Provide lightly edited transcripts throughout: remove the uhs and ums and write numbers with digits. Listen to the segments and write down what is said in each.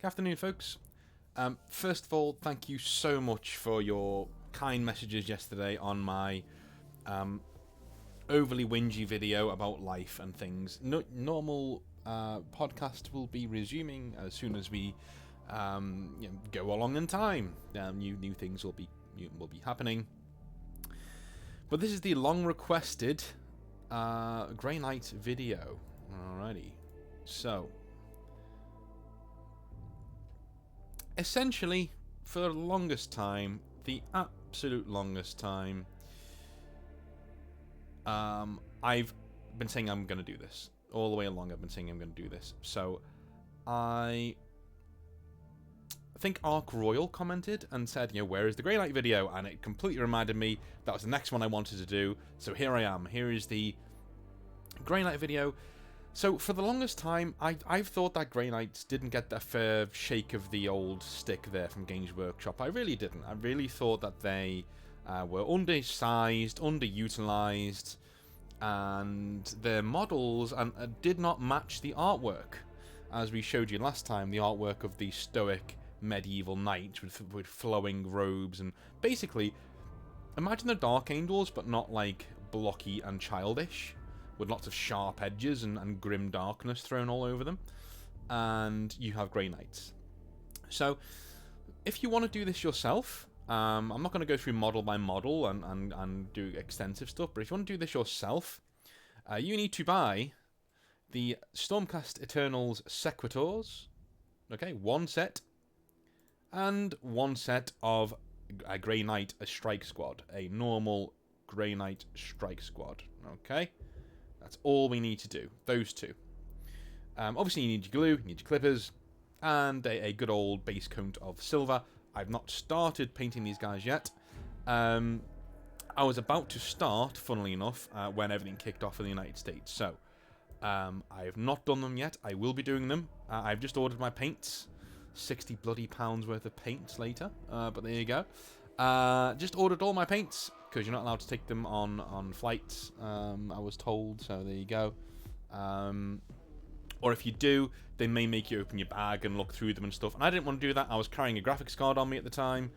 Good afternoon, folks. First of all, thank you so much for your kind messages yesterday on my overly whingy video about life and things. Normal podcast will be resuming as soon as we go along in time. New things will be happening. But this is the long requested Grey Knight video. Alrighty, so. Essentially, for the longest time, the absolute longest time, I've been saying I'm going to do this. All the way along, I've been saying I'm going to do this. So, I think Arc Royal commented and said, where is the Grey Knight video? And it completely reminded me that was the next one I wanted to do. So here I am. Here is the Grey Knight video. So, for the longest time, I've thought that Grey Knights didn't get that fair shake of the old stick there from Games Workshop. I really didn't. I really thought that they were undersized, underutilized, and their models did not match the artwork. As we showed you last time, the artwork of the stoic medieval knight with flowing robes, and basically, imagine the Dark Angels, but not like blocky and childish, with lots of sharp edges and grim darkness thrown all over them. And you have Grey Knights. So, if you want to do this yourself, I'm not going to go through model by model and do extensive stuff, but if you want to do this yourself, you need to buy the Stormcast Eternals Sequitors, okay, one set, and one set of a Grey Knight, a Strike Squad, a normal Grey Knight Strike Squad, okay? That's all we need to do, those two. Obviously you need your glue, you need your clippers, and a good old base coat of silver. I've not started painting these guys yet. I was about to start, funnily enough, when everything kicked off in the United States. So, I have not done them yet. I will be doing them. I've just ordered my paints. 60 bloody pounds worth of paints later, but there you go. Just ordered all my paints, because you're not allowed to take them on flights, I was told, so there you go. Or if you do, they may make you open your bag and look through them and stuff, and I didn't want to do that. I was carrying a graphics card on me at the time,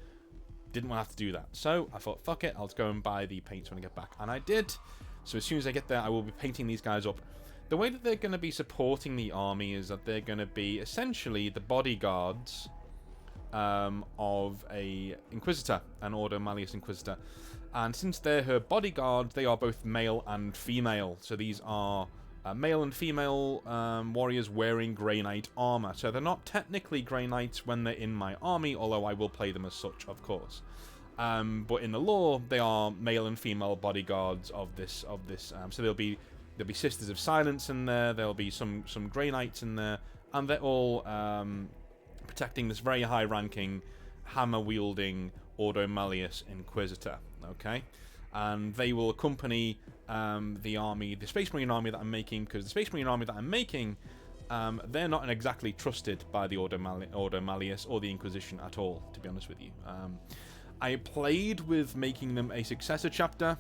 didn't want to have to do that, so I thought, fuck it, I'll just go and buy the paints when I get back, and I did. So as soon as I get there, I will be painting these guys up. The way that they're going to be supporting the army is that they're going to be essentially the bodyguards of a Inquisitor, an Ordo Malleus Inquisitor. And since they're her bodyguards, they are both male and female. So these are male and female warriors wearing Grey Knight armor. So they're not technically Grey Knights when they're in my army, although I will play them as such, of course. But in the lore, they are male and female bodyguards of this. So there'll be Sisters of Silence in there. There'll be some Grey Knights in there, and they're all protecting this very high-ranking, hammer-wielding Ordo Malleus Inquisitor, okay? And they will accompany the army, the Space Marine army that I'm making, because the Space Marine army that I'm making, they're not exactly trusted by the Ordo Malleus or the Inquisition at all, to be honest with you. I played with making them a successor chapter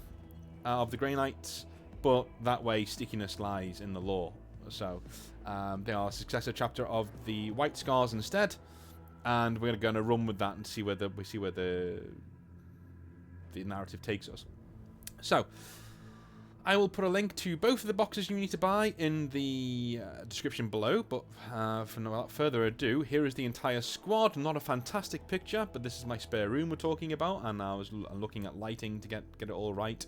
of the Grey Knights, but that way stickiness lies in the lore. So, they are a successor chapter of the White Scars instead, and we're going to run with that and see where the narrative takes us. So, I will put a link to both of the boxes you need to buy in the description below, but without further ado, here is the entire squad. Not a fantastic picture, but this is my spare room we're talking about, and I was looking at lighting to get it all right.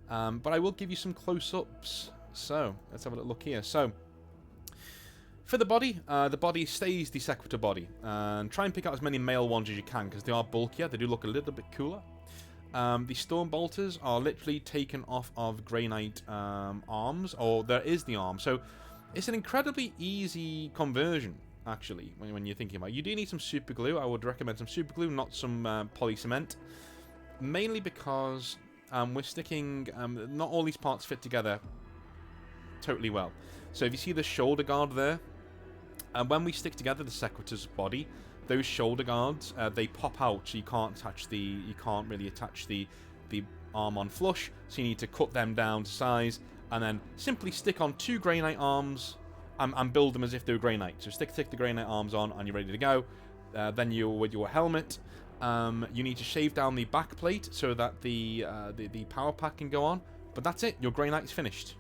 But I will give you some close-ups. So, let's have a look here. So, for the body stays the Sequitur body. And try and pick out as many male ones as you can, because they are bulkier. They do look a little bit cooler. The Storm Bolters are literally taken off of Grey Knight arms, or there is the arm. So, it's an incredibly easy conversion, actually, when you're thinking about it. You do need some super glue. I would recommend some super glue, not some poly cement. Mainly because we're sticking... not all these parts fit together totally well. So if you see the shoulder guard there, when we stick together the Sequitur's body, those shoulder guards, they pop out, so you can't really attach the arm on flush, so you need to cut them down to size, and then simply stick on 2 Grey Knight arms, and build them as if they were Grey Knights. So stick the Grey Knight arms on, and you're ready to go. Then you, with your helmet, you need to shave down the back plate so that the power pack can go on. But that's it. Your Grey Knight's finished.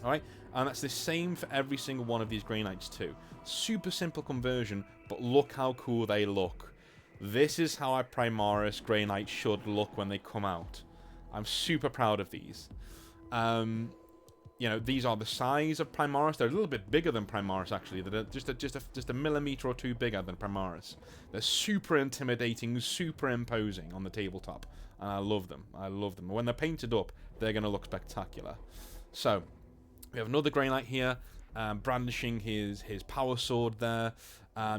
All right, and that's the same for every single one of these Grey Knights too. Super simple conversion, but look how cool they look. This is how a Primaris Grey Knight should look when they come out. I'm super proud of these. You know, these are the size of Primaris. They're a little bit bigger than Primaris, actually. They're just a millimeter or two bigger than Primaris. They're super intimidating, super imposing on the tabletop, and I love them. I love them. When they're painted up, they're going to look spectacular. So, we have another Grey Knight here, brandishing his power sword there.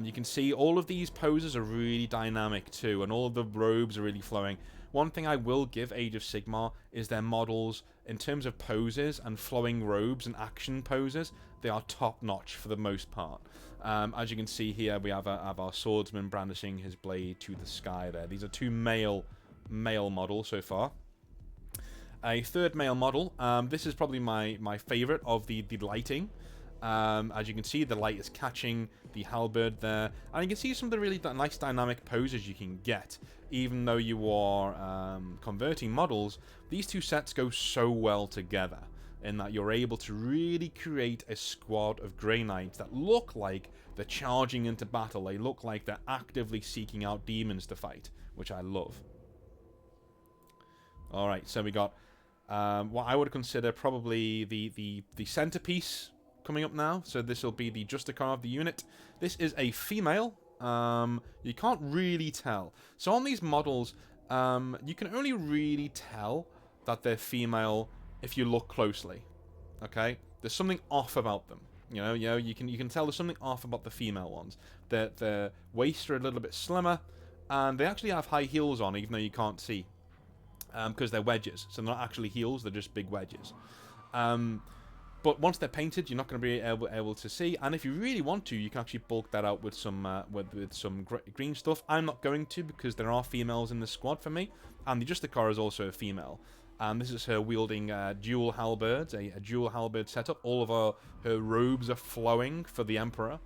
You can see all of these poses are really dynamic too, and all of the robes are really flowing. One thing I will give Age of Sigmar is their models, in terms of poses and flowing robes and action poses, they are top-notch for the most part. As you can see here, we have our swordsman brandishing his blade to the sky there. These are two male models so far. A third male model. This is probably my favorite of the lighting. As you can see, the light is catching the halberd there, and you can see some of the really nice dynamic poses you can get. Even though you are converting models, these two sets go so well together in that you're able to really create a squad of Grey Knights that look like they're charging into battle. They look like they're actively seeking out demons to fight, which I love. Alright, so we got what I would consider probably the centerpiece coming up now. So this will be the Justicar of the unit. This is a female. You can't really tell. So on these models, you can only really tell that they're female if you look closely. Okay, there's something off about them. You know, you can tell there's something off about the female ones. Their waists are a little bit slimmer, and they actually have high heels on, even though you can't see, because they're wedges. So they're not actually heels; they're just big wedges. But once they're painted, you're not going to be able to see. And if you really want to, you can actually bulk that out with some green stuff. I'm not going to, because there are females in the squad for me. And the Justicar is also a female. And this is her wielding dual halberds, a dual halberd setup. All of her robes are flowing for the Emperor.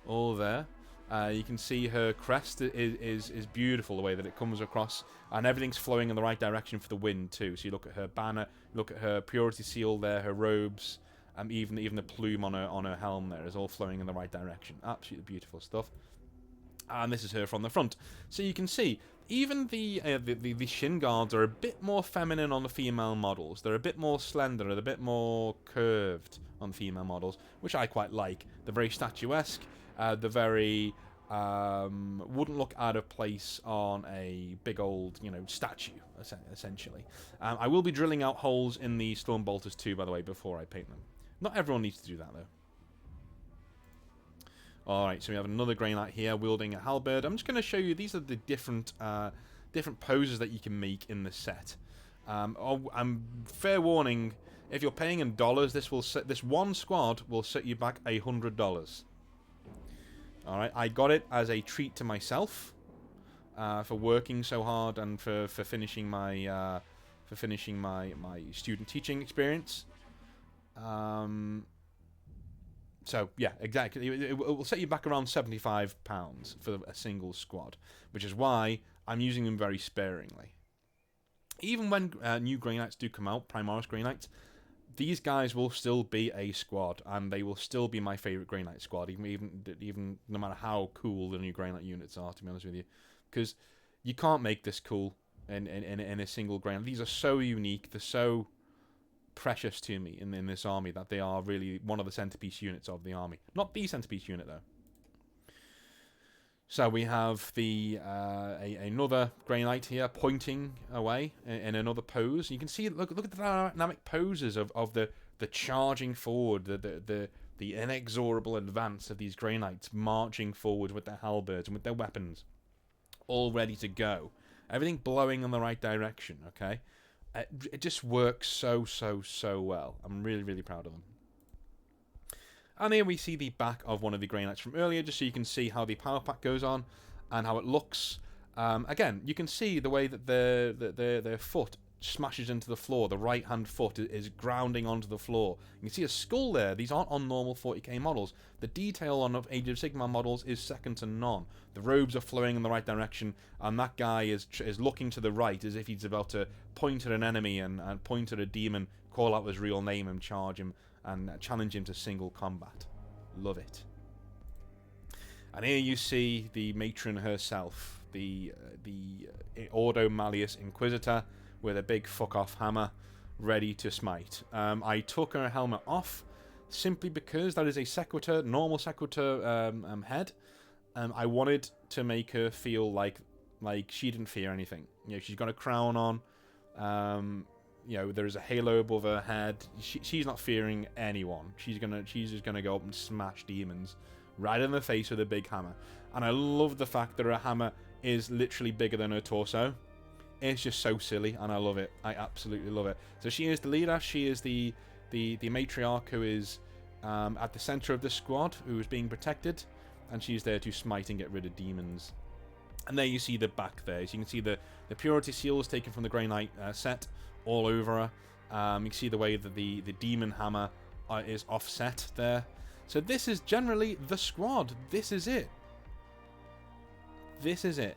All there. You can see her crest is beautiful, the way that it comes across. And everything's flowing in the right direction for the wind, too. So you look at her banner, look at her purity seal there, her robes. Even the plume on her helm there is all flowing in the right direction. Absolutely beautiful stuff. And this is her from the front. So you can see, even the Shin Guards are a bit more feminine on the female models. They're a bit more slender, they're a bit more curved on the female models, which I quite like. They're very statuesque. They're very wouldn't look out of place on a big old, statue, essentially. I will be drilling out holes in the Storm Bolters too, by the way, before I paint them. Not everyone needs to do that, though. Alright, so we have another Grey Knight here, wielding a halberd. I'm just going to show you, these are the different poses that you can make in the set. Fair warning, if you're paying in dollars, this one squad will set you back $100. Alright, I got it as a treat to myself, for working so hard and for finishing my student teaching experience. So yeah, exactly. It will set you back around £75 for a single squad, which is why I'm using them very sparingly. Even when new Grey Knights do come out, Primaris Grey Knights, these guys will still be a squad, and they will still be my favourite Grey Knight squad, even no matter how cool the new Grey Knight units are, to be honest with you, because you can't make this cool in a single Grey Knight. These are so unique. They're so precious to me in this army that they are really one of the centerpiece units of the army. Not the centerpiece unit though. So we have another Grey Knight here pointing away in another pose. You can see, look at the dynamic poses of the charging forward, the inexorable advance of these Grey Knights marching forward with their halberds and with their weapons, all ready to go. Everything blowing in the right direction. Okay. It just works so well. I'm really, really proud of them. And here we see the back of one of the Grey Knights from earlier, just so you can see how the power pack goes on and how it looks. Again, you can see the way that their foot smashes into the floor. The right-hand foot is grounding onto the floor. You can see a skull there. These aren't on normal 40k models. The detail on Age of Sigmar models is second to none. The robes are flowing in the right direction, and that guy is looking to the right as if he's about to point at an enemy and point at a demon, call out his real name and charge him and challenge him to single combat. Love it. And here you see the matron herself, the Ordo Malleus Inquisitor, with a big fuck-off hammer, ready to smite. I took her helmet off, simply because that is a sequitur, normal sequitur head. I wanted to make her feel like she didn't fear anything. You know, she's got a crown on. You know, there's a halo above her head. She's not fearing anyone. She's just gonna go up and smash demons right in the face with a big hammer. And I love the fact that her hammer is literally bigger than her torso. It's just so silly, and I love it. I absolutely love it. So she is the leader. She is the matriarch who is at the center of the squad, who is being protected, and she's there to smite and get rid of demons. And there you see the back there. So you can see the purity seals taken from the Greenlight set all over her. You can see the way that the demon hammer is offset there. So this is generally the squad. This is it. This is it.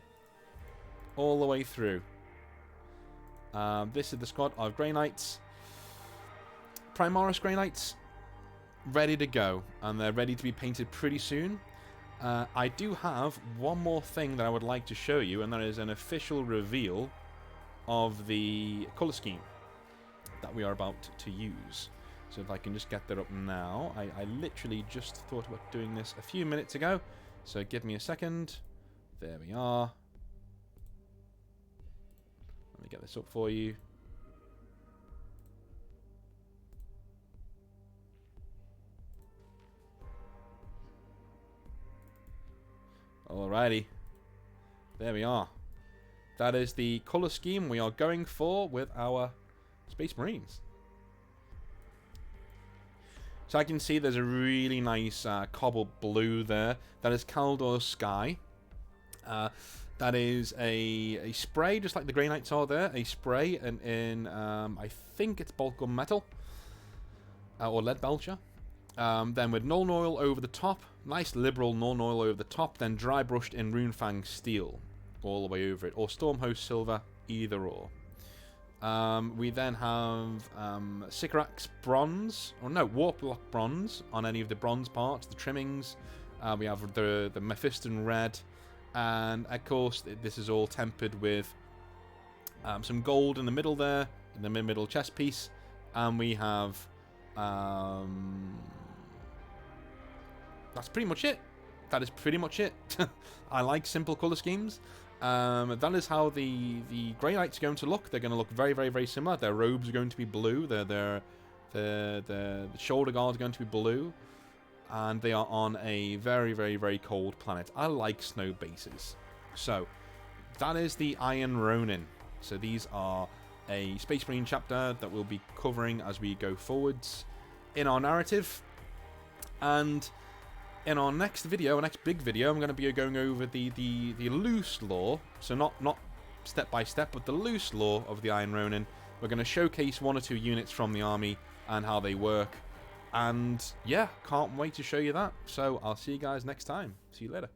All the way through. This is the squad of Grey Knights. Primaris Grey Knights. Ready to go. And they're ready to be painted pretty soon. I do have one more thing that I would like to show you, and that is an official reveal of the colour scheme that we are about to use. So if I can just get that up now. I literally just thought about doing this a few minutes ago. So give me a second. There we are. Let me get this up for you. Alrighty. There we are. That is the colour scheme we are going for with our Space Marines. So I can see there's a really nice cobalt blue there. That is Kaldor's Sky. That is a spray, just like the Grey Knights are there. A spray in I think it's Boltgun Metal. Or Lead Belcher. Then with Nuln Oil over the top. Nice liberal Nuln Oil over the top. Then dry brushed in Runefang Steel. All the way over it. Or Stormhost Silver. Either or. We then have Sycorax Bronze. Or no, Warplock Bronze on any of the bronze parts. The trimmings. We have the Mephiston Red. And of course, this is all tempered with some gold in the middle there. In the middle chest piece. And we have... that's pretty much it. That is pretty much it. I like simple colour schemes. That is how the Grey Knights are going to look. They're going to look very, very, very similar. Their robes are going to be blue. The shoulder guards are going to be blue. And they are on a very, very, very cold planet. I like snow bases. So, that is the Iron Ronin. So these are a Space Marine chapter that we'll be covering as we go forwards in our narrative. And in our next video, our next big video, I'm going to be going over the loose lore. So not step by step, but the loose lore of the Iron Ronin. We're going to showcase 1 or 2 units from the army and how they work. And yeah, can't wait to show you that. So I'll see you guys next time. See you later.